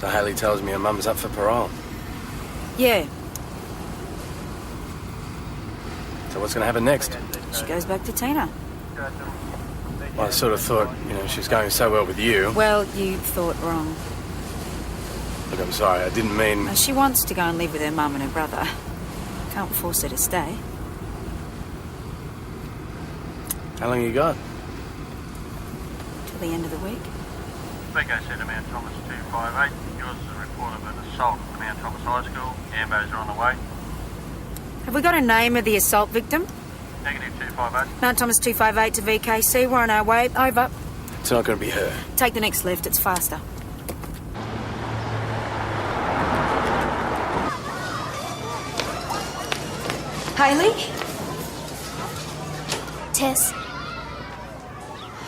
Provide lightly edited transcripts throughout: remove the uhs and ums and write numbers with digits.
So Hayley tells me her mum's up for parole. Yeah, So what's going to happen next? she goes back to Tina. Well, I sort of thought, she was going so well with you. Well, you thought wrong. Look, I'm sorry, I didn't mean... She wants to go and live with her mum and her brother. Can't force her to stay. How long you got? Till the end of the week. Vico said to Mount Thomas 258. Yours is a report of an assault at Mount Thomas High School. Ambos are on the way. Have we got a name of the assault victim? Negative 258. Mount Thomas 258 to VKC. We're on our way. Over. It's not going to be her. Take the next left. It's faster. Hayley? Tess,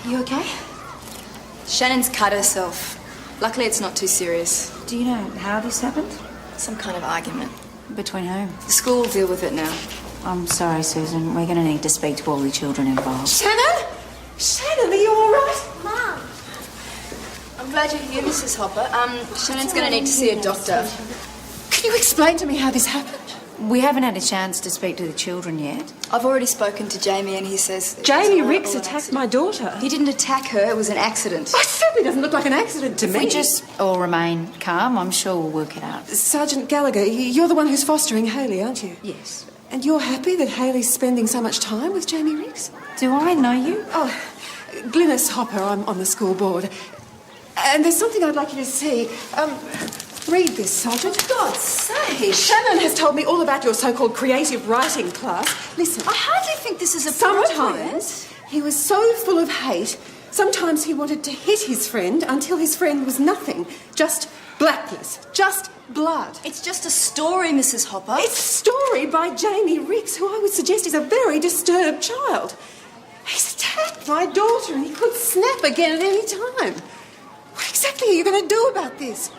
You okay? Shannon's cut herself. Luckily, it's not too serious. Do you know how this happened? Some kind of argument. Between whom? The school will deal with it now. I'm sorry, Susan. We're going to need to speak to all the children involved. Shannon? Shannon, are you all right? Mum. I'm glad you're here, Mrs. Hopper. Shannon's going to need to see a doctor. Can you explain to me how this happened? We haven't had a chance to speak to the children yet. I've already spoken to Jamie and he says... Jamie Ricks attacked my daughter. He didn't attack her, it was an accident. It certainly doesn't look like an accident to me. We just all remain calm. I'm sure we'll work it out. Sergeant Gallagher, you're the one who's fostering Hayley, aren't you? Yes. And you're happy that Hayley's spending so much time with Jamie Ricks? Do I know you? Oh, Glynis Hopper, I'm on the school board. And there's something I'd like you to see. Read this, Sergeant. For God's sake. Shannon has told me all about your so-called creative writing class. Listen. I hardly think this is appropriate. Sometimes he was so full of hate, sometimes he wanted to hit his friend until his friend was nothing. Just blackness. Just blood. It's just a story, Mrs. Hopper. It's a story by Jamie Ricks, who I would suggest is a very disturbed child. He's attacked my daughter and he could snap again at any time. What exactly are you going to do about this?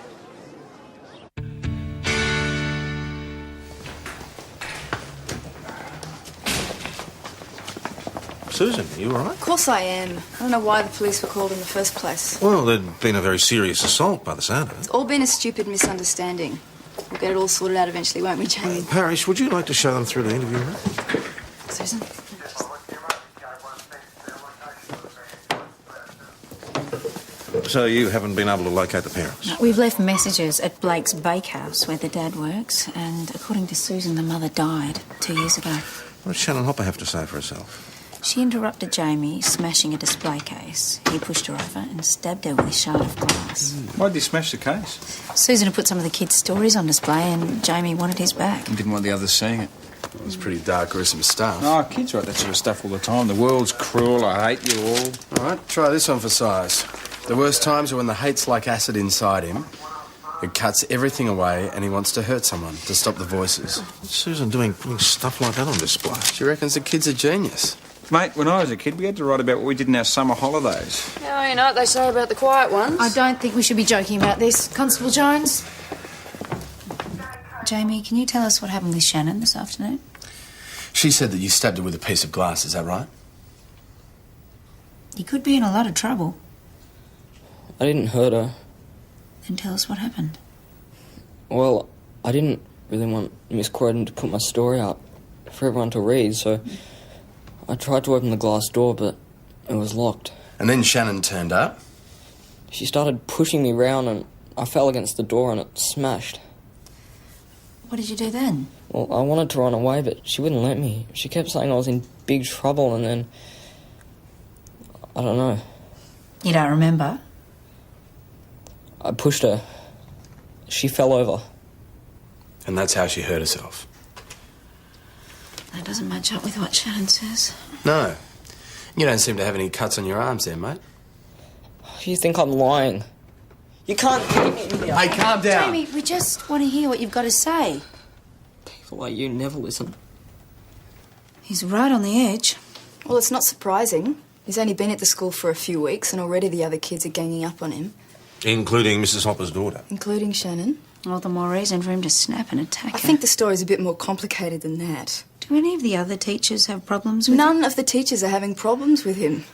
Susan, are you all right? Of course I am. I don't know why the police were called in the first place. Well, there'd been a very serious assault by the sound of it. It's all been a stupid misunderstanding. We'll get it all sorted out eventually, won't we, Jamie? Parrish, would you like to show them through the interview room? Susan? So you haven't been able to locate the parents? We've left messages at Blake's bakehouse where the dad works, and according to Susan, the mother died 2 years ago. What does Shannon Hopper have to say for herself? She interrupted Jamie, smashing a display case. He pushed her over and stabbed her with a shard of glass. Why did he smash the case? Susan had put some of the kids' stories on display and Jamie wanted his back. He didn't want the others seeing it. It's pretty dark, gruesome stuff. No, kids write that sort of stuff all the time. The world's cruel, I hate you all. All right, try this on for size. The worst times are when the hate's like acid inside him. It cuts everything away and he wants to hurt someone to stop the voices. What's Susan doing putting stuff like that on display? She reckons the kid's a genius. Mate, when I was a kid, we had to write about what we did in our summer holidays. Oh, you know what they say about the quiet ones? I don't think we should be joking about this, Constable Jones. Jamie, can you tell us what happened with Shannon this afternoon? She said that you stabbed her with a piece of glass, is that right? You could be in a lot of trouble. I didn't hurt her. Then tell us what happened. Well, I didn't really want Miss Croydon to put my story up for everyone to read, so I tried to open the glass door, but it was locked. And then Shannon turned up? She started pushing me round and I fell against the door and it smashed. What did you do then? Well, I wanted to run away, but she wouldn't let me. She kept saying I was in big trouble and then... I don't know. You don't remember? I pushed her. She fell over. And that's how she hurt herself? That doesn't match up with what Shannon says. No. You don't seem to have any cuts on your arms there, mate. You think I'm lying? You can't keep me in here. Hey, calm down. Jamie, we just want to hear what you've got to say. People like you never listen. He's right on the edge. Well, it's not surprising. He's only been at the school for a few weeks and already the other kids are ganging up on him. Including Mrs. Hopper's daughter. Including Shannon. All the more reason for him to snap and attack her. I think the story's a bit more complicated than that. Do any of the other teachers have problems with None of the teachers are having problems with him.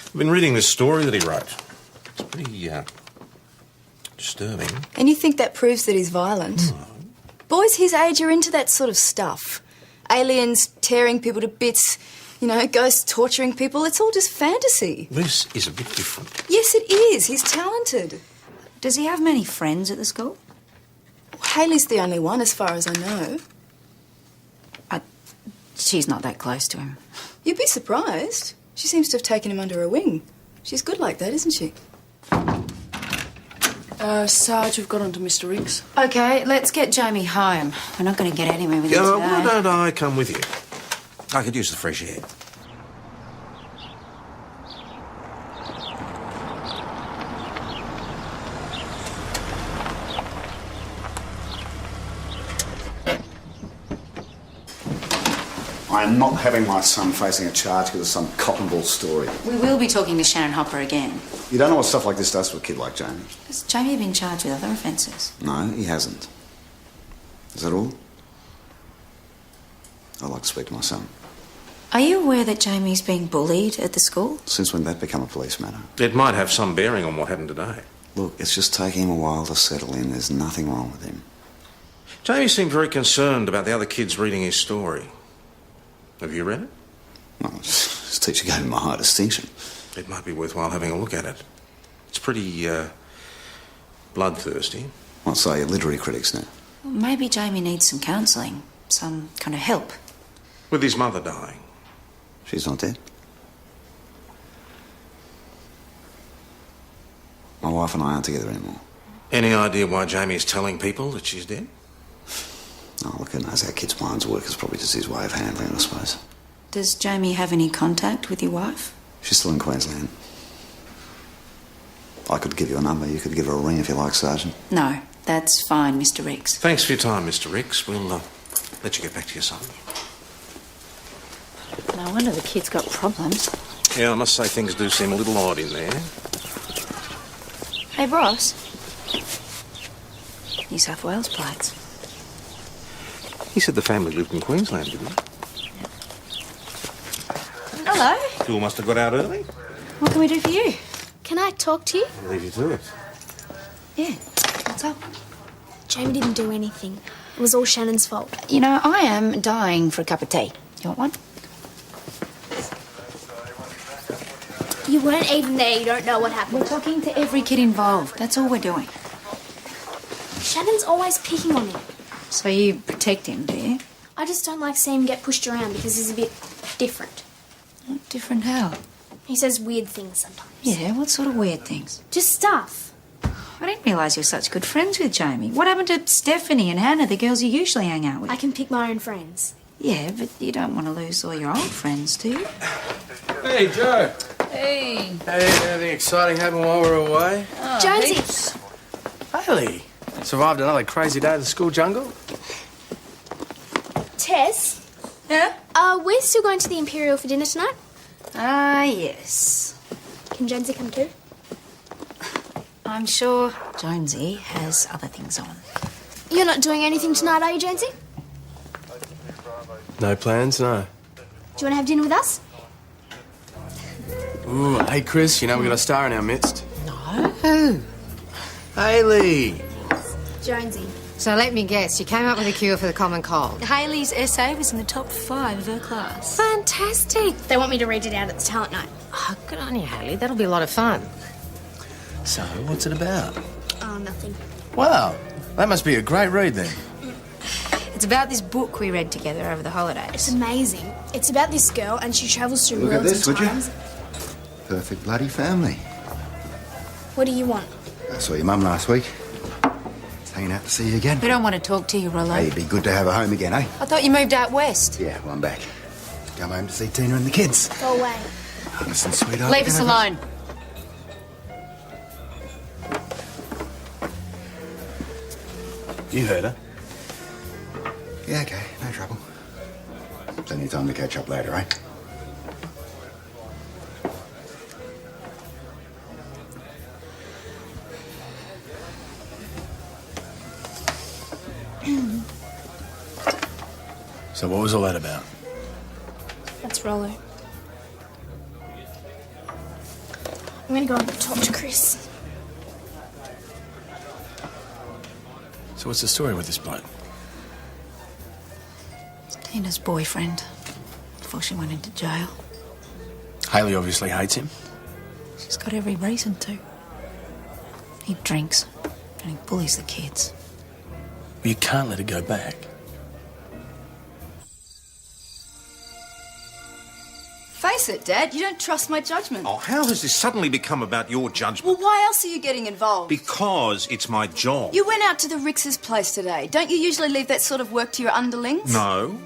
I've been reading this story that he wrote. It's Disturbing. And you think that proves that he's violent? Boys his age are into that sort of stuff. Aliens tearing people to bits, ghosts torturing people. It's all just fantasy. This is a bit different. Yes, it is. He's talented. Does he have many friends at the school? Hayley's the only one, as far as I know. She's not that close to him. You'd be surprised. She seems to have taken him under her wing. She's good like that, isn't she? Sarge, we've got onto Mr. Riggs. Okay, let's get Jamie home. We're not going to get anywhere with him today. Why don't I come with you? I could use the fresh air. I am not having my son facing a charge because of some cotton ball story. We will be talking to Shannon Hopper again. You don't know what stuff like this does to a kid like Jamie. Has Jamie been charged with other offences? No, he hasn't. Is that all? I'd like to speak to my son. Are you aware that Jamie's being bullied at the school? Since when did that become a police matter? It might have some bearing on what happened today. Look, it's just taking him a while to settle in. There's nothing wrong with him. Jamie seemed very concerned about the other kids reading his story. Have you read it? Well, his teacher gave him a high distinction. It might be worthwhile having a look at it. It's pretty, bloodthirsty. What say your literary critics now? Well, maybe Jamie needs some counselling, some kind of help. With his mother dying. She's not dead. My wife and I aren't together anymore. Any idea why Jamie's telling people that she's dead? Oh, look, who knows how kids' minds work. It's probably just his way of handling it, I suppose. Does Jamie have any contact with your wife? She's still in Queensland. I could give you a number. You could give her a ring if you like, Sergeant. No, that's fine, Mr. Riggs. Thanks for your time, Mr. Riggs. We'll let you get back to your son. No wonder the kid's got problems. Yeah, I must say things do seem a little odd in there. Hey, Ross. New South Wales plates. He said the family lived in Queensland, didn't he? Hello. School must have got out early. What can we do for you? Can I talk to you? I'll leave you to it. Yeah. What's up? Jamie didn't do anything. It was all Shannon's fault. You know, I am dying for a cup of tea. You want one? You weren't even there. You don't know what We're happened. talking to every kid involved. That's all we're doing. Shannon's always picking on him. So you protect him, do you? I just don't like seeing him get pushed around because he's a bit different. Different how? He says weird things sometimes. Yeah, what sort of weird things? Just stuff. I didn't realise you were such good friends with Jamie. What happened to Stephanie and Hannah, the girls you usually hang out with? I can pick my own friends. Yeah, but you don't want to lose all your old friends, do you? Hey, Joe. Hey. Hey, anything exciting happened while we were away? Jonesy. Haley, survived another crazy day of the school jungle? Tess. Yeah? We're still going to the Imperial for dinner tonight. Yes. Can Jonesy come too? I'm sure Jonesy has other things on. You're not doing anything tonight, are you, Jonesy? No plans, no. Do you want to have dinner with us? Ooh, hey, Chris, you know we got a star in our midst? No. Who? Haley! Jonesy. So let me guess, you came up with a cure for the common cold. Haley's essay was in the top 5 of her class. Fantastic. They want me to read it out at the talent night. Oh, good on you, Haley. That'll be a lot of fun. So, what's it about? Oh, nothing. Wow, that must be a great read then. It's about this book we read together over the holidays. It's amazing. It's about this girl and she travels through Look at worlds this, and would you? times. Perfect bloody family. What do you want? I saw your mum last week. Hanging out to see you again. We don't want to talk to you, Rollo. Hey, it'd be good to have her home again, eh? I thought you moved out west. Yeah, well, I'm back. Come home to see Tina and the kids. Go away. Listen, sweetheart. Leave us alone. You heard her. Yeah, okay, no trouble. Plenty of time to catch up later, eh? So what was all that about? That's Rollo. I'm gonna go and talk to Chris. So what's the story with this bloke? Tina's boyfriend, before she went into jail. Hayley obviously hates him. She's got every reason to. He drinks and he bullies the kids. But you can't let it go back. Face it, Dad, you don't trust my judgment. Oh, how has this suddenly become about your judgment? Well, why else are you getting involved? Because it's my job. You went out to the Rickses' place today. Don't you usually leave that sort of work to your underlings? No.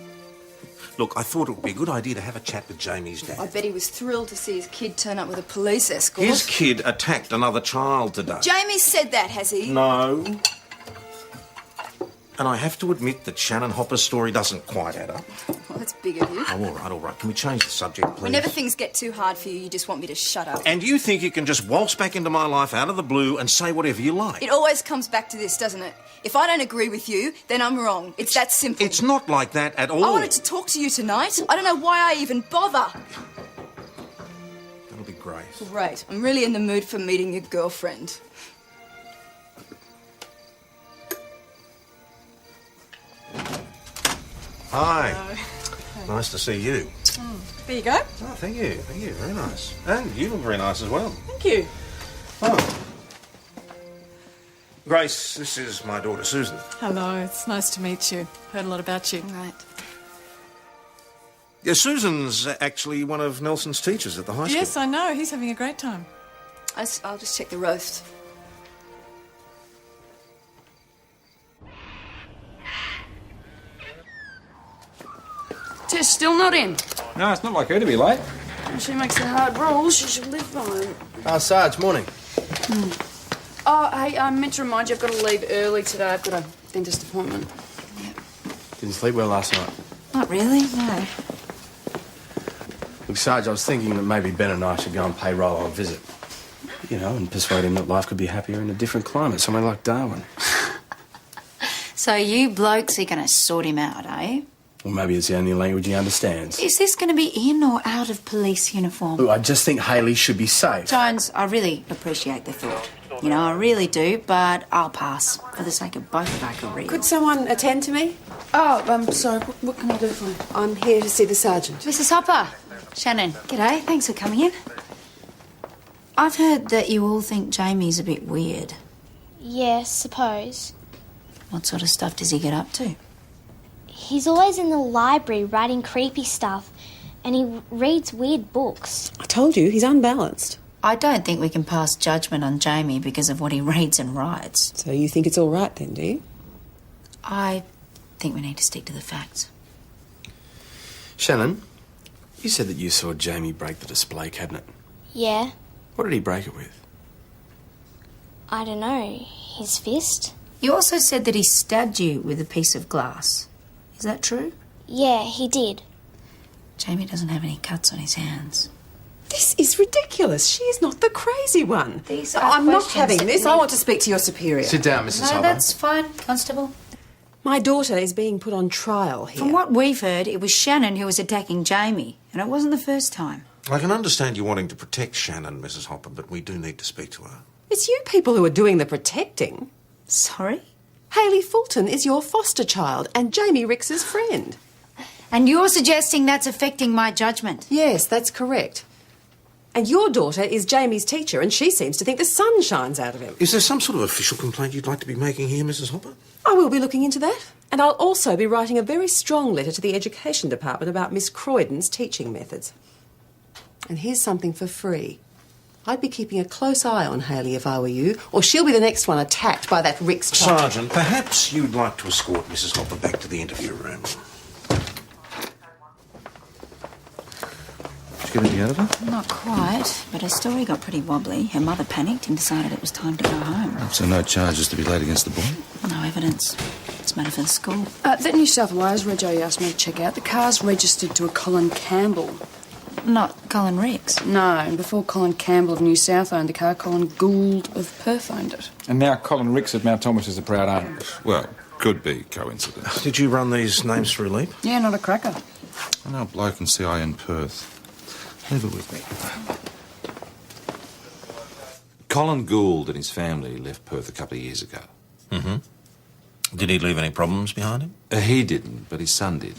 Look, I thought it would be a good idea to have a chat with Jamie's dad. I bet he was thrilled to see his kid turn up with a police escort. His kid attacked another child today. Jamie said that, has he? No. And I have to admit that Shannon Hopper's story doesn't quite add up. Well, that's big of you. Oh, all right. Can we change the subject, please? Whenever things get too hard for you, you just want me to shut up. And you think you can just waltz back into my life out of the blue and say whatever you like? It always comes back to this, doesn't it? If I don't agree with you, then I'm wrong. It's that simple. It's not like that at all. I wanted to talk to you tonight. I don't know why I even bother. That'll be great. Great. I'm really in the mood for meeting your girlfriend. Hi. Nice to see you. There you go. Oh, thank you. Thank you. Very nice. And you look very nice as well. Thank you. Oh. Grace, this is my daughter, Susan. Hello, it's nice to meet you. Heard a lot about you. Right. Yeah, Susan's actually one of Nelson's teachers at the high school. Yes, I know. He's having a great time. I'll just check the roast. Tess still not in. No, it's not like her to be late. She makes the hard rules. She should live by them. Sarge, morning. Oh, hey, I meant to remind you, I've got to leave early today. I've got a dentist appointment. Didn't sleep well last night. Not really, no. Look, Sarge, I was thinking that maybe Ben and I should go and pay Rollo a visit. You know, and persuade him that life could be happier in a different climate, somewhere like Darwin. So you blokes are going to sort him out, eh? Or maybe it's the only language he understands. Is this going to be in or out of police uniform? Look, I just think Hayley should be safe. Jones, I really appreciate the thought. You know, I really do, but I'll pass for the sake of both of our careers. Could someone attend to me? Oh, I'm sorry. What can I do for you? I'm here to see the sergeant. Mrs. Hopper. Shannon. G'day, thanks for coming in. I've heard that you all think Jamie's a bit weird. Yeah, suppose. What sort of stuff does he get up to? He's always in the library writing creepy stuff, and he reads weird books. I told you, he's unbalanced. I don't think we can pass judgment on Jamie because of what he reads and writes. So you think it's all right then, do you? I think we need to stick to the facts. Shannon, you said that you saw Jamie break the display cabinet. Yeah, What did he break it with? I don't know. His fist? You also said that he stabbed you with a piece of glass. Is that true? Yeah, he did. Jamie doesn't have any cuts on his hands. This is ridiculous. She is not the crazy one. These are I'm not questions having that this. need- I want to speak to your superior. Sit down, Mrs. No, Hopper. that's fine, Constable. My daughter is being put on trial here. From what we've heard, it was Shannon who was attacking Jamie, and it wasn't the first time. I can understand you wanting to protect Shannon, Mrs. Hopper, but we do need to speak to her. It's you people who are doing the protecting. Sorry? Hayley Fulton is your foster child and Jamie Ricks's friend. And you're suggesting that's affecting my judgment? Yes, that's correct. And your daughter is Jamie's teacher, and she seems to think the sun shines out of him. Is there some sort of official complaint you'd like to be making here, Mrs. Hopper? I will be looking into that. And I'll also be writing a very strong letter to the Education Department about Miss Croydon's teaching methods. And here's something for free. I'd be keeping a close eye on Hayley if I were you, or she'll be the next one attacked by that Ricks child. Sergeant, perhaps you'd like to escort Mrs. Hopper back to the interview room. Did you get anything out of her? Not quite, but her story got pretty wobbly. Her mother panicked and decided it was time to go home. So no charges to be laid against the boy? No evidence. It's a matter for the school. That New South Wales rego you asked me to check out, the car's registered to a Colin Campbell. Not Colin Ricks. No, and before Colin Campbell of New South owned the car, Colin Gould of Perth owned it. And now Colin Ricks of Mount Thomas is a proud owner. Well, could be coincidence. Did you run these names through Leap? Yeah, not a cracker. I know a bloke in CI in Perth. Leave it with me. Colin Gould and his family left Perth a couple of years ago. Mm-hmm. Did he leave any problems behind him? He didn't, but his son did.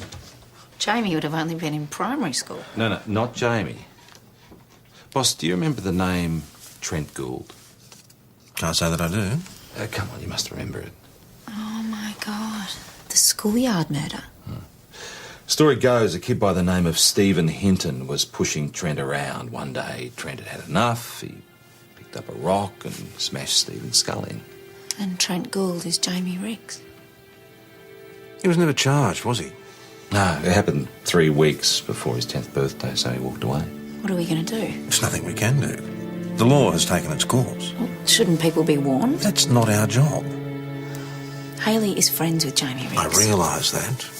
Jamie would have only been in primary school. No, not Jamie. Boss, do you remember the name Trent Gould? Can't say that I do. Come on, you must remember it. Oh, my God. The schoolyard murder. Story goes, a kid by the name of Stephen Hinton was pushing Trent around. One day, Trent had had enough. He picked up a rock and smashed Stephen's skull in. And Trent Gould is Jamie Riggs. He was never charged, was he? No, it happened 3 weeks before his 10th birthday, so he walked away. What are we going to do? There's nothing we can do. The law has taken its course. Well, shouldn't people be warned? That's not our job. Hayley is friends with Jamie Riggs. I realise that.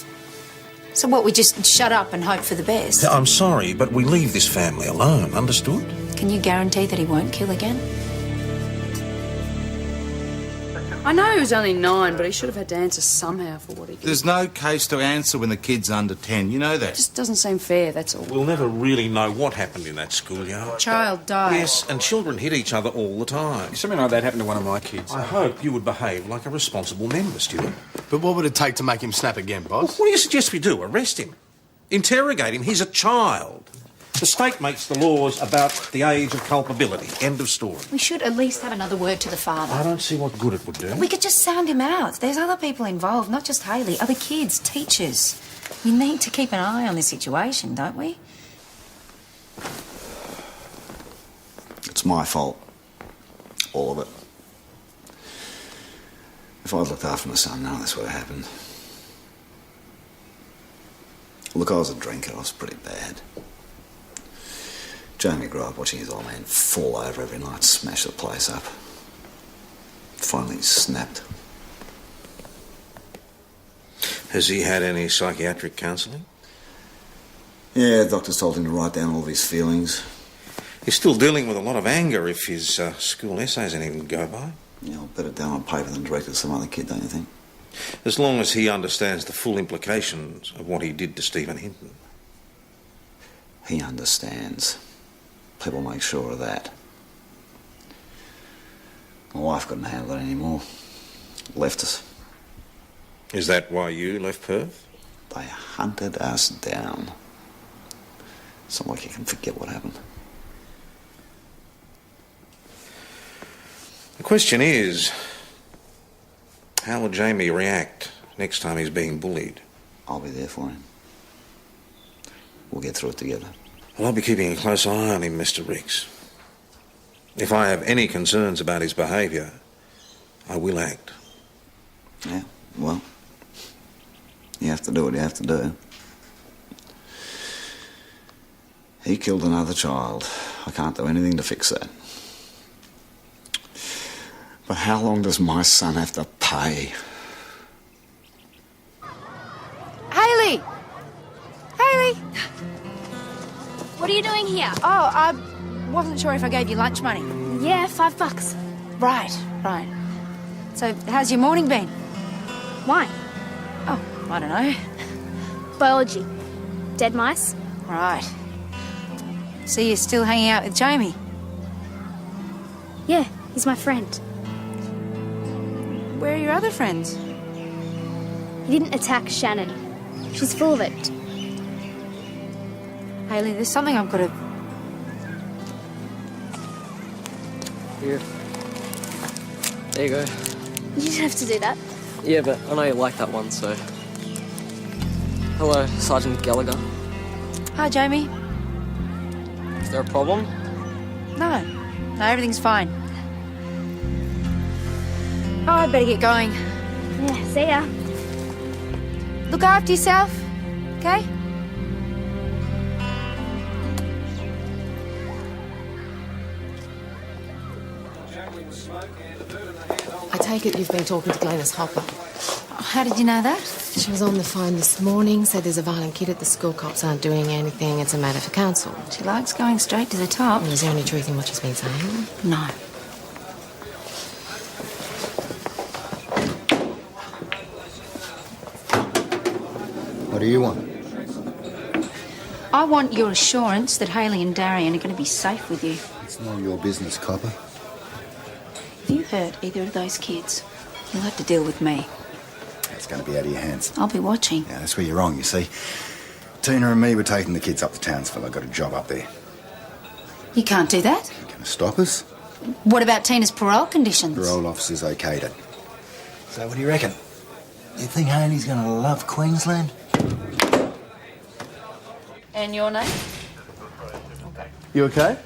So what, we just shut up and hope for the best? I'm sorry, but we leave this family alone, understood? Can you guarantee that he won't kill again? I know he was only 9, but he should have had to answer somehow for what he did. There's no case to answer when the kid's under 10. You know that. It just doesn't seem fair, that's all. We'll never really know what happened in that schoolyard. Child died. Yes, and children hit each other all the time. Something like that happened to one of my kids. I hope you would behave like a responsible member, Stuart. But what would it take to make him snap again, boss? What do you suggest we do? Arrest him? Interrogate him? He's a child. The state makes the laws about the age of culpability. End of story. We should at least have another word to the father. I don't see what good it would do. We could just sound him out. There's other people involved, not just Hayley. Other kids, teachers. We need to keep an eye on this situation, don't we? It's my fault. All of it. If I'd looked after my son, none of this would have happened. Look, I was a drinker. I was pretty bad. Jamie grew up watching his old man fall over every night, smash the place up. Finally, he snapped. Has he had any psychiatric counselling? Yeah, doctors told him to write down all of his feelings. He's still dealing with a lot of anger if his school essays ain't even go by. Yeah, I'll put it down on paper than direct it to some other kid, don't you think? As long as he understands the full implications of what he did to Stephen Hinton. He understands. People make sure of that. My wife couldn't handle it anymore. Left us. Is that why you left Perth? They hunted us down. It's not like you can forget what happened. The question is, how will Jamie react next time he's being bullied? I'll be there for him. We'll get through it together. Well, I'll be keeping a close eye on him, Mr. Riggs. If I have any concerns about his behaviour, I will act. Yeah, well, you have to do what you have to do. He killed another child. I can't do anything to fix that. But how long does my son have to pay? Hayley! Hayley! What are you doing here? Oh, I wasn't sure if I gave you lunch money. Yeah, $5. Right. So, how's your morning been? Why? Oh, I don't know. Biology. Dead mice? Right. So you're still hanging out with Jamie? Yeah, he's my friend. Where are your other friends? He didn't attack Shannon. She's full of it. Hayley, there's something I've got to... Here. There you go. You didn't have to do that. Yeah, but I know you like that one, so... Hello, Sergeant Gallagher. Hi, Jamie. Is there a problem? No, everything's fine. Oh, I'd better get going. Yeah, see ya. Look after yourself, okay? I take it you've been talking to Glenys Hopper. How did you know that? She was on the phone this morning, said there's a violent kid at the school, cops aren't doing anything, it's a matter for council. She likes going straight to the top. Is there any truth in what she's been saying? No. What do you want? I want your assurance that Hayley and Darian are going to be safe with you. It's none of your business, copper. If you hurt either of those kids, you'll have to deal with me. It's going to be out of your hands. I'll be watching. Yeah, that's where you're wrong, you see. Tina and me were taking the kids up to Townsville. I got a job up there. You can't do that. You going to stop us? What about Tina's parole conditions? Parole officer's okayed it. So what do you reckon? You think Hayley's going to love Queensland? And your name? You okay?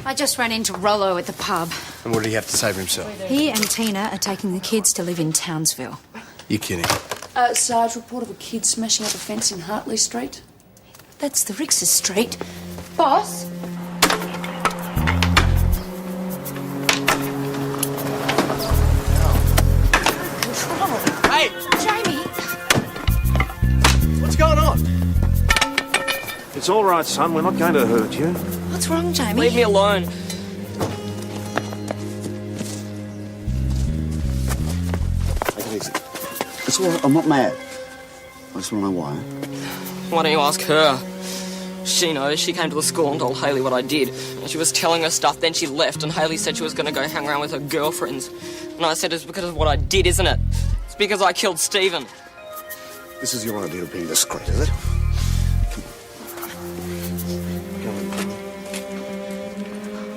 I just ran into Rollo at the pub. And what did he have to say for himself? He and Tina are taking the kids to live in Townsville. You're kidding. Sarge, report of a kid smashing up a fence in Hartley Street. That's the Rix's street. Boss? Hey! Jamie! What's going on? It's all right, son. We're not going to hurt you. What's wrong, Jamie? Leave me alone. Take it easy. It's all right. I'm not mad. I just want to know why. Why don't you ask her? She knows. She came to the school and told Hayley what I did. And she was telling her stuff, then she left, and Hayley said she was going to go hang around with her girlfriends. And I said, it's because of what I did, isn't it? It's because I killed Stephen. This is your idea of being discreet, is it?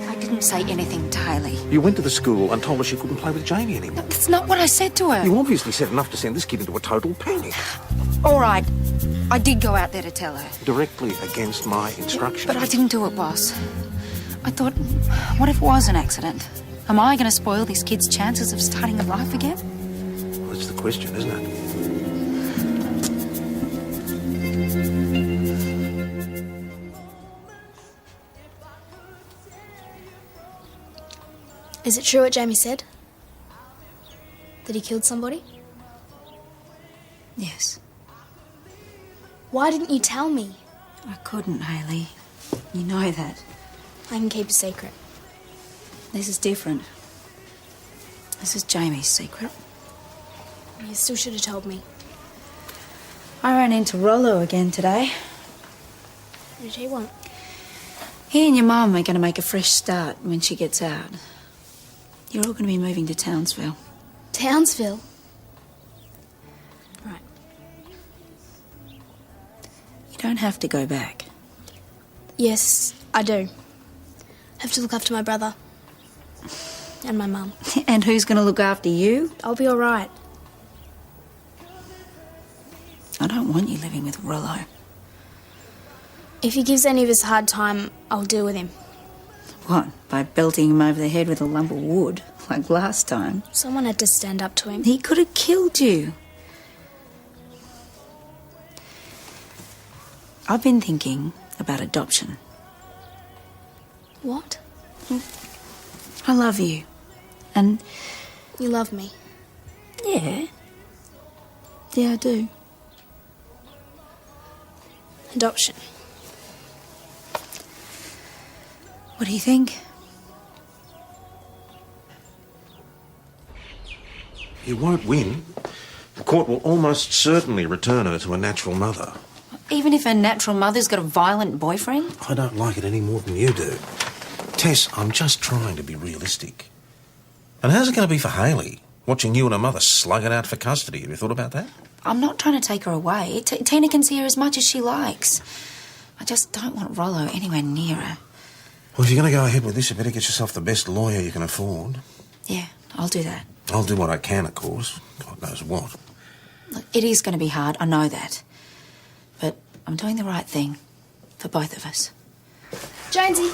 I didn't say anything to Hayley. You went to the school and told her she couldn't play with Jamie anymore. That's not what I said to her. You obviously said enough to send this kid into a total panic. All right. I did go out there to tell her. Directly against my instructions. But I didn't do it, boss. I thought, what if it was an accident? Am I going to spoil these kids' chances of starting a life again? Well, that's the question, isn't it? Is it true what Jamie said? That he killed somebody? Yes. Why didn't you tell me? I couldn't, Hayley. You know that. I can keep a secret. This is different. This is Jamie's secret. You still should have told me. I ran into Rollo again today. What did he want? He and your mum are going to make a fresh start when she gets out. You're all going to be moving to Townsville. Townsville? Right. You don't have to go back. Yes, I do. Have to look after my brother. And my mum. And who's going to look after you? I'll be all right. I don't want you living with Rollo. If he gives any of us a hard time, I'll deal with him. What, by belting him over the head with a lump of wood, like last time? Someone had to stand up to him. He could have killed you. I've been thinking about adoption. What? I love you. And... You love me? Yeah. Yeah, I do. Adoption. What do you think? You won't win. The court will almost certainly return her to a natural mother. Even if her natural mother's got a violent boyfriend? I don't like it any more than you do. Tess, I'm just trying to be realistic. And how's it going to be for Hayley, watching you and her mother slug it out for custody? Have you thought about that? I'm not trying to take her away. Tina can see her as much as she likes. I just don't want Rollo anywhere near her. Well, if you're going to go ahead with this, you better get yourself the best lawyer you can afford. Yeah, I'll do that. I'll do what I can, of course. God knows what. Look, it is going to be hard, I know that. But I'm doing the right thing for both of us. Jonesy.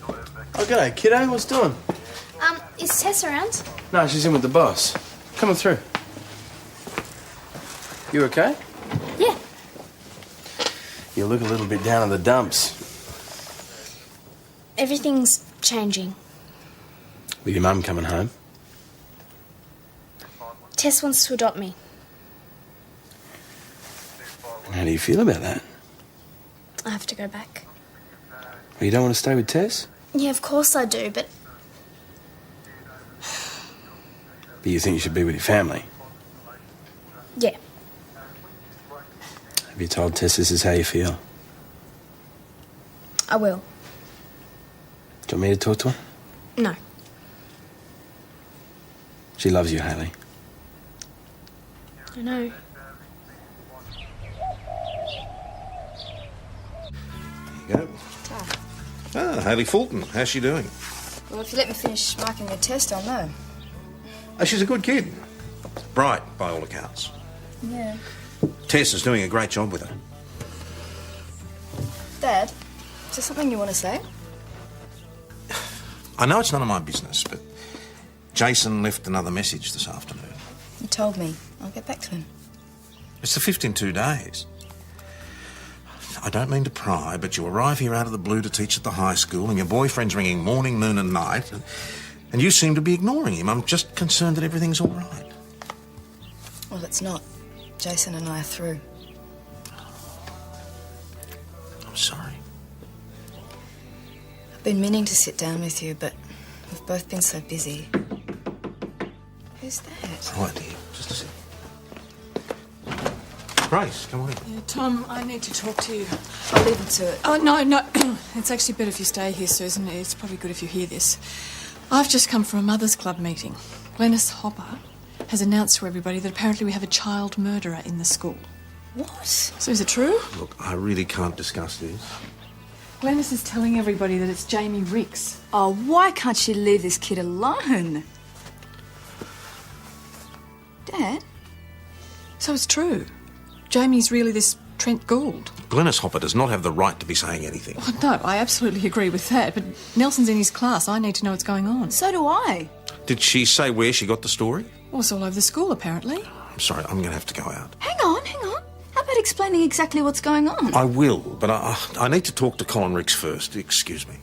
Oh, g'day, kiddo. What's doing? Is Tess around? No, she's in with the boss. Coming through. You okay? Yeah. You look a little bit down in the dumps. Everything's changing. With your mum coming home? Tess wants to adopt me. And how do you feel about that? I have to go back. Well, you don't want to stay with Tess? Yeah, of course I do, but But you think you should be with your family? yeah. Have you told Tess this is how you feel? I will. Do you want me to talk to her? No. She loves you, Hayley. I know. There you go. Ah, Hayley Fulton. How's she doing? Well, if you let me finish marking the test, I'll know. Oh, she's a good kid. Bright, by all accounts. Yeah. Tess is doing a great job with her. Dad, is there something you want to say? I know it's none of my business, but Jason left another message this afternoon. You told me. I'll get back to him. It's the fifth in 2 days. I don't mean to pry, but you arrive here out of the blue to teach at the high school and your boyfriend's ringing morning, noon and night and you seem to be ignoring him. I'm just concerned that everything's all right. Well, it's not. Jason and I are through. I'm sorry. I've been meaning to sit down with you, but we've both been so busy. Who's that? Right, dear. Just a sec. Grace, come on in. Yeah, Tom, I need to talk to you. I'll leave it to it. Oh, no. It's actually better if you stay here, Susan. It's probably good if you hear this. I've just come from a Mothers Club meeting. Glenys Hopper has announced to everybody that apparently we have a child murderer in the school. What? So is it true? Look, I really can't discuss this. Glenys is telling everybody that it's Jamie Ricks. Oh, why can't she leave this kid alone? Dad? So it's true. Jamie's really this Trent Gould. Glenys Hopper does not have the right to be saying anything. Oh, no, I absolutely agree with that, but Nelson's in his class. I need to know what's going on. So do I. Did she say where she got the story? Well, it's all over the school, apparently. I'm sorry, I'm going to have to go out. Hang on. How about explaining exactly what's going on? I will, but I need to talk to Colin Ricks first. Excuse me.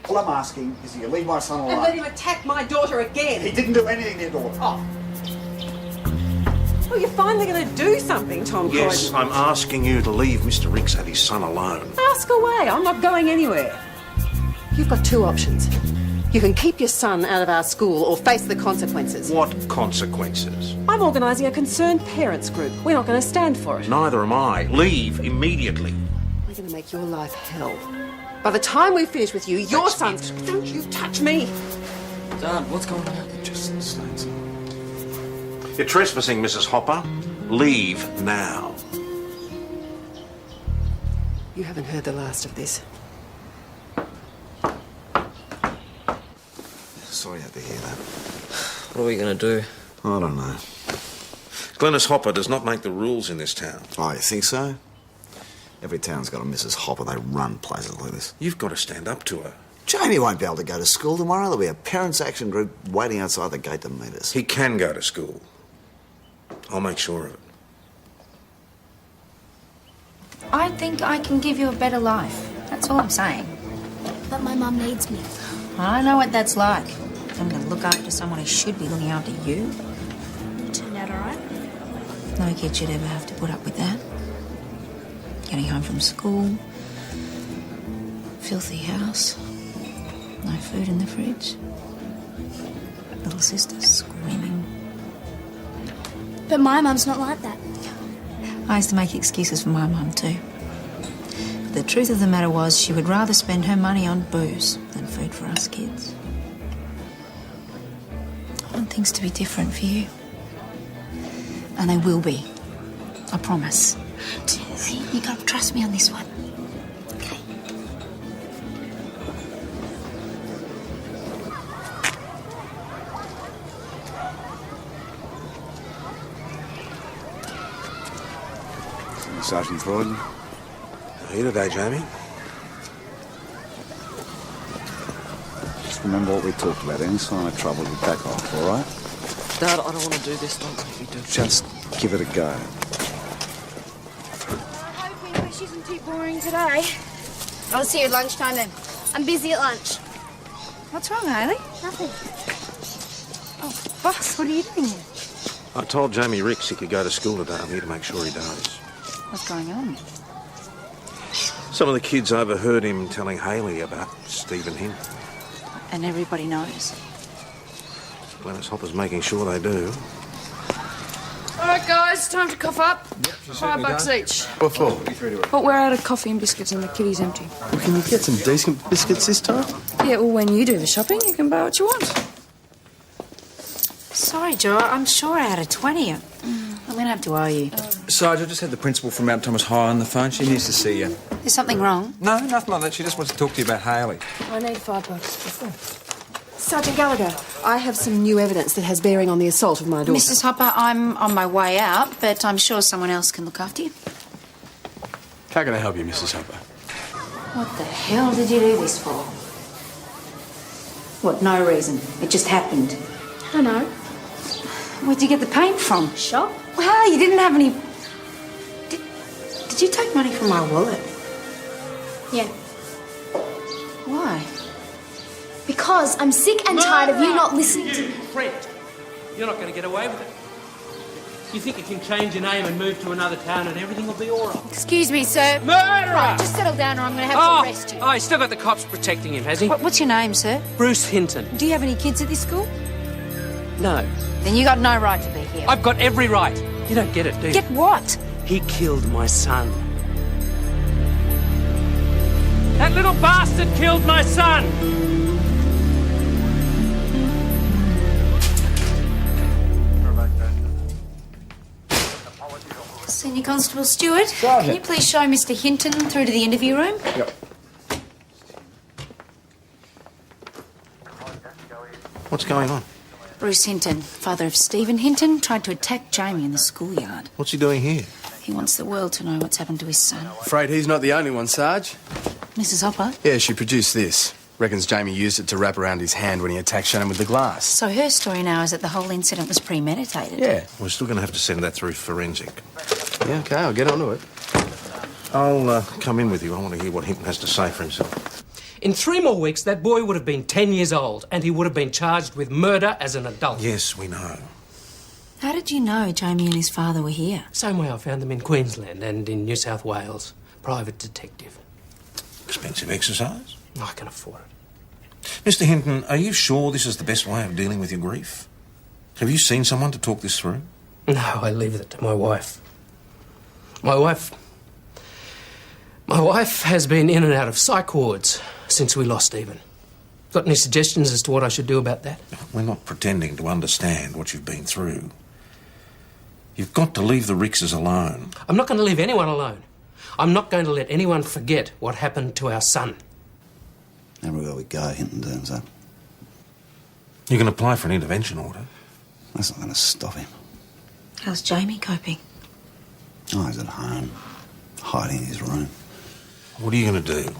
All I'm asking is that you leave my son alone. And let him attack my daughter again. He didn't do anything to your daughter. Oh. Well, you're finally going to do something, Tom Yes, Croydon. I'm asking you to leave Mr. Ricks and his son alone. Ask away. I'm not going anywhere. You've got 2 options. You can keep your son out of our school or face the consequences. What consequences? I'm organising a concerned parents group. We're not going to stand for it. Neither am I. Leave immediately. We're going to make your life hell. By the time we finish with you, your son's... Don't you touch me! Dad, what's going on? Just stay. You're trespassing, Mrs. Hopper. Leave now. You haven't heard the last of this. Sorry I had to hear that. What are we going to do? I don't know. Glenys Hopper does not make the rules in this town. Oh, you think so? Every town's got a Mrs. Hopper. They run places like this. You've got to stand up to her. Jamie won't be able to go to school tomorrow. There'll be a parents' action group waiting outside the gate to meet us. He can go to school. I'll make sure of it. I think I can give you a better life. That's all I'm saying. But my mum needs me. I know what that's like. I'm going to look after someone who should be looking after you. You turned out all right. No kid should ever have to put up with that. Getting home from school, filthy house, no food in the fridge, little sister screaming. But my mum's not like that. I used to make excuses for my mum too. But the truth of the matter was she would rather spend her money on booze than food for us kids. I want things to be different for you. And they will be. I promise. You gotta trust me on this one. Okay. Sergeant Croydon. How are you today, Jamie? Just remember what we talked about. Any sign of trouble, you back off, all right? Dad, I don't want to do this. Don't make me do it. Just give it a go. I'm hoping which isn't too boring today. I'll see you at lunchtime then. I'm busy at lunch. What's wrong, Hayley? Nothing. Oh, boss, what are you doing here? I told Jamie Ricks he could go to school today. I'm here to make sure he does. What's going on? Some of the kids overheard him telling Hayley about Stephen Hinton. And everybody knows. Glenys Hopper's making sure they do. All right, guys, time to cough up. $5 each. What for? But we're out of coffee and biscuits and the kitty's empty. Well, can you get some decent biscuits this time? Yeah, well, when you do the shopping, you can buy what you want. Sorry, Joe, I'm sure I had a 20. I'm going to have to owe you. Sarge, I just had the principal from Mount Thomas High on the phone. She needs to see you. Is something wrong? No, nothing like that. She just wants to talk to you about Hayley. I need $5. Sergeant Gallagher, I have some new evidence that has bearing on the assault of my daughter. Mrs. Hopper, I'm on my way out, but I'm sure someone else can look after you. How can I help you, Mrs. Hopper? What the hell did you do this for? What, no reason? It just happened? I don't know. Where'd you get the paint from? Shop? Well, you didn't have any... Did you take money from my wallet? Yeah. Why? Because I'm sick and tired of you not listening to me. Friend, you're not going to get away with it. You think you can change your name and move to another town and everything will be all right? Excuse me, sir. Murderer! Right, just settle down or I'm going to have to arrest you. Oh, he's still got the cops protecting him, has he? What's your name, sir? Bruce Hinton. Do you have any kids at this school? No. Then you got no right to be here. I've got every right. You don't get it, do you? Get what? He killed my son. That little bastard killed my son! Senior Constable Stewart, can you please show Mr. Hinton through to the interview room? Yep. What's going on? Bruce Hinton, father of Stephen Hinton, tried to attack Jamie in the schoolyard. What's he doing here? He wants the world to know what's happened to his son. Afraid he's not the only one, Sarge. Mrs. Hopper? Yeah, she produced this. Reckons Jamie used it to wrap around his hand when he attacked Shannon with the glass. So her story now is that the whole incident was premeditated. Yeah. We're still going to have to send that through forensic. Yeah, OK, I'll get onto it. I'll come in with you. I want to hear what Hinton has to say for himself. In 3 more weeks, that boy would have been 10 years old and he would have been charged with murder as an adult. Yes, we know. How did you know Jamie and his father were here? Same way I found them in Queensland and in New South Wales. Private detective. Expensive exercise? I can afford it. Mr. Hinton, are you sure this is the best way of dealing with your grief? Have you seen someone to talk this through? No, I leave it to my wife. My wife has been in and out of psych wards since we lost Stephen. Got any suggestions as to what I should do about that? We're not pretending to understand what you've been through. You've got to leave the Rickses alone. I'm not going to leave anyone alone. I'm not going to let anyone forget what happened to our son. Everywhere we go, Hinton turns up. You can apply for an intervention order. That's not going to stop him. How's Jamie coping? Oh, he's at home, hiding in his room. What are you going to do?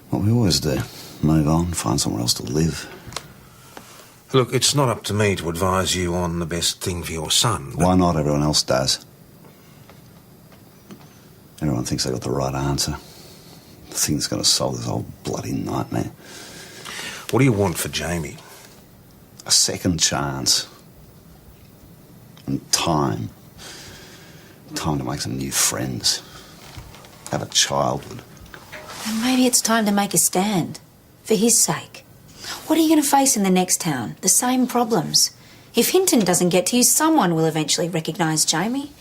What we always do. Move on, find somewhere else to live. Look, it's not up to me to advise you on the best thing for your son. But... Why not? Everyone else does. Everyone thinks they got the right answer. The thing that's going to solve this whole bloody nightmare. What do you want for Jamie? A second chance. And time. Time to make some new friends. Have a childhood. And maybe it's time to make a stand. For his sake. What are you going to face in the next town? The same problems. If Hinton doesn't get to you, someone will eventually recognise Jamie.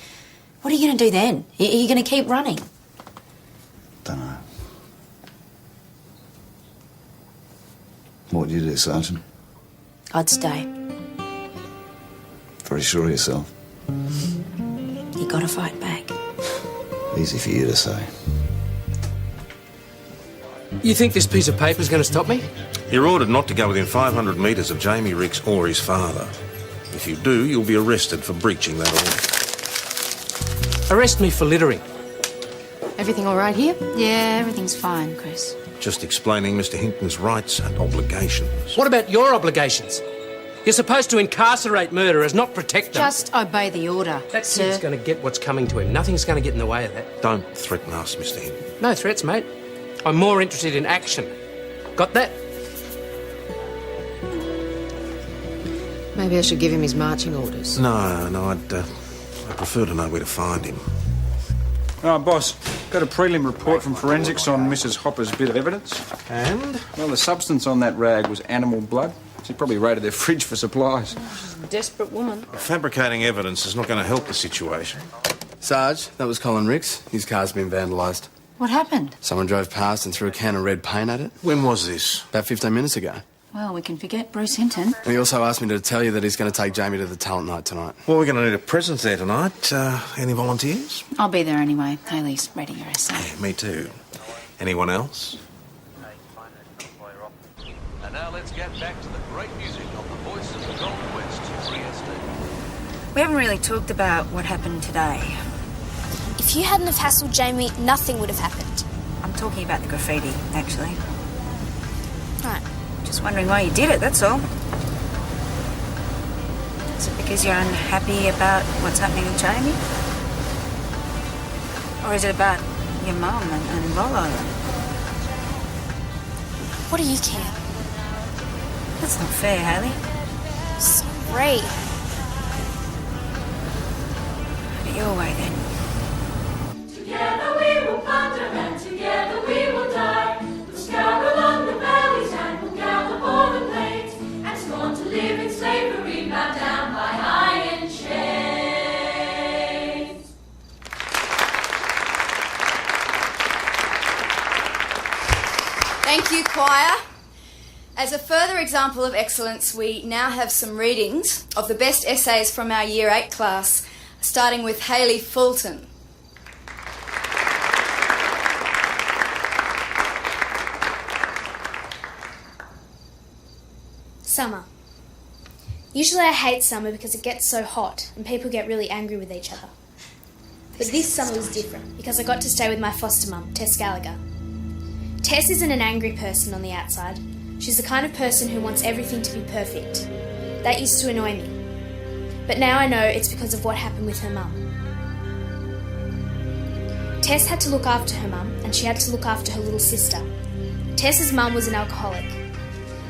What are you going to do then? Are you going to keep running? Don't know. What would you do, Sergeant? I'd stay. Very sure of yourself. You got to fight back. Easy for you to say. You think this piece of paper is going to stop me? You're ordered not to go within 500 metres of Jamie Ricks or his father. If you do, you'll be arrested for breaching that order. Arrest me for littering. Everything all right here? Yeah, everything's fine, Chris. Just explaining Mr. Hinton's rights and obligations. What about your obligations? You're supposed to incarcerate murderers, not protect them. Just obey the order, That sir. kid's going to get what's coming to him. Nothing's going to get in the way of that. Don't threaten us, Mr. Hinton. No threats, mate. I'm more interested in action. Got that? Maybe I should give him his marching orders. No, I'd prefer to know where to find him. Oh, boss, got a prelim report from forensics on Mrs. Hopper's bit of evidence. And? Well, the substance on that rag was animal blood. She probably raided their fridge for supplies. She's a desperate woman. Fabricating evidence is not going to help the situation. Sarge, that was Colin Ricks. His car's been vandalised. What happened? Someone drove past and threw a can of red paint at it. When was this? About 15 minutes ago. Well, we can forget Bruce Hinton. And he also asked me to tell you that he's going to take Jamie to the talent night tonight. Well, we're going to need a presence there tonight. Any volunteers? I'll be there anyway. Hayley's reading her essay. Yeah, me too. Anyone else? And now let's get back to the great music of the voice of the Gold West, Free Estate. We haven't really talked about what happened today. If you hadn't have hassled Jamie, nothing would have happened. I'm talking about the graffiti, actually. Right. Just wondering why you did it, that's all. Is it because you're unhappy about what's happening with Jamie? Or is it about your mum and Rollo? What do you care? That's not fair, Hayley. Sorry. Have it your way, then. Together we will plunder and together we will die. We'll scour along the valleys and we'll gather all the plains and scorn to live in slavery, bound down by iron chains. Thank you, choir. As a further example of excellence, we now have some readings of the best essays from our Year 8 class, starting with Hayley Fulton. Summer. Usually I hate summer because it gets so hot and people get really angry with each other. But this summer was different because I got to stay with my foster mum, Tess Gallagher. Tess isn't an angry person on the outside. She's the kind of person who wants everything to be perfect. That used to annoy me. But now I know it's because of what happened with her mum. Tess had to look after her mum and she had to look after her little sister. Tess's mum was an alcoholic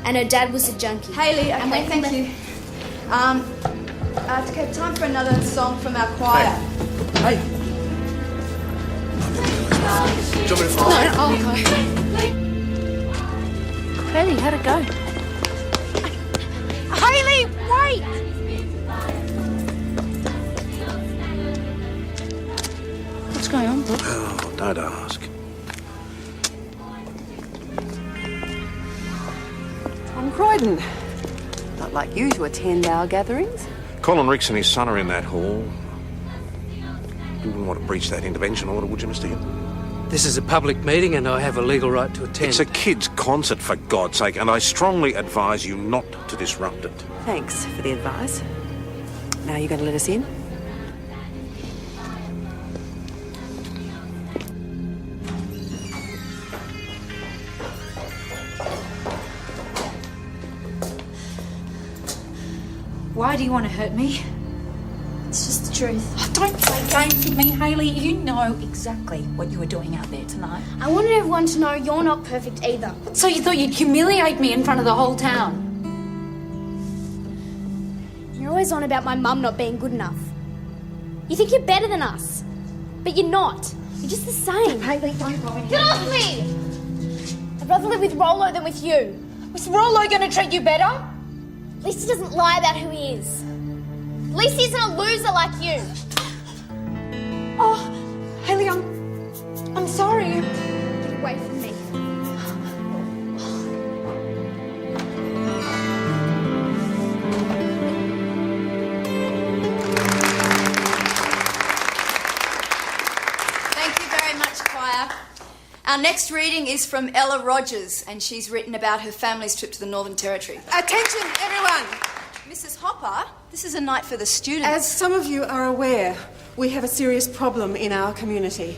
and her dad was a junkie. Hayley, okay, thank you. Okay, time for another song from our choir. Hey. Do you want me to follow? No, I'll go. Hayley, how'd it go? Hayley, wait! What's going on, Brooke? Oh, don't ask. Tom Croydon. Not like you to attend our gatherings. Colin Ricks and his son are in that hall. You wouldn't want to breach that intervention order, would you, Mr. Hinton? This is a public meeting and I have a legal right to attend. It's a kid's concert, for God's sake, and I strongly advise you not to disrupt it. Thanks for the advice. Now you're going to let us in? Why do you want to hurt me? It's just the truth. Oh, don't play games with me, Hayley. You know exactly what you were doing out there tonight. I wanted everyone to know you're not perfect either. So you thought you'd humiliate me in front of the whole town? You're always on about my mum not being good enough. You think you're better than us, but you're not. You're just the same. Hayley, don't go in. Get off me! I'd rather live with Rollo than with you. Was Rollo going to treat you better? At least he doesn't lie about who he is. At least he isn't a loser like you. Oh, Hayley, I'm sorry. Get away from me. Thank you very much, choir. Our next reading is from Ella Rogers, and she's written about her family's trip to the Northern Territory. Attention, everyone! Mrs. Hopper, this is a night for the students. As some of you are aware, we have a serious problem in our community.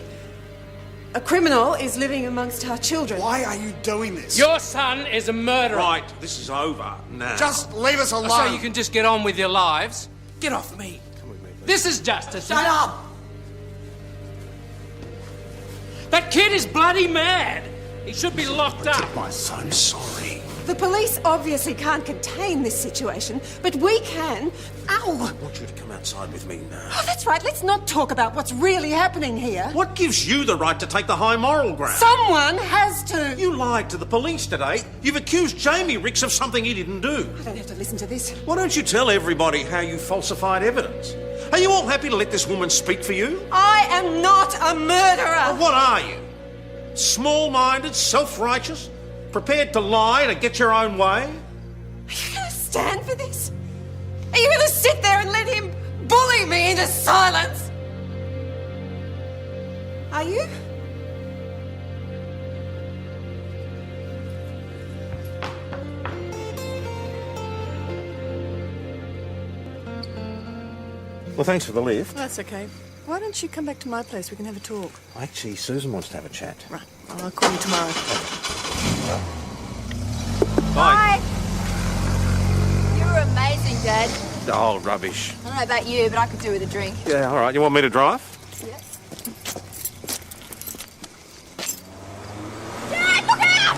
A criminal is living amongst our children. Why are you doing this? Your son is a murderer. Right, this is over now. Just leave us alone. So you can just get on with your lives. Get off me. Come with me, please. This is justice. Shut up! That kid is bloody mad. He should be locked up. My son, sorry. The police obviously can't contain this situation, but we can. Ow! I want you to come outside with me now. Oh, that's right. Let's not talk about what's really happening here. What gives you the right to take the high moral ground? Someone has to. You lied to the police today. You've accused Jamie Ricks of something he didn't do. I don't have to listen to this. Why don't you tell everybody how you falsified evidence? Are you all happy to let this woman speak for you? I am not a murderer. Well, what are you? Small-minded, self-righteous, prepared to lie to get your own way? stand for this? Are you going to sit there and let him bully me into silence? Are you? Well, thanks for the lift. That's okay. Why don't you come back to my place? We can have a talk. Actually, Susan wants to have a chat. Right. I'll call you tomorrow. Bye. You were amazing, Dad. Oh, rubbish. I don't know about you, but I could do with a drink. Yeah, all right. You want me to drive? Yep. Dad, look out!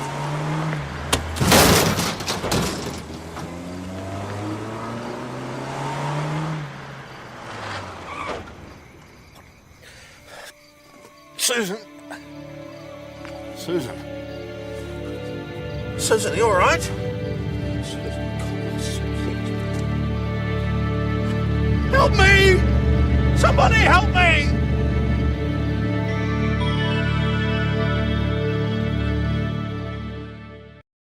Susan. Susan. Susan, are you all right? Help me! Somebody help me!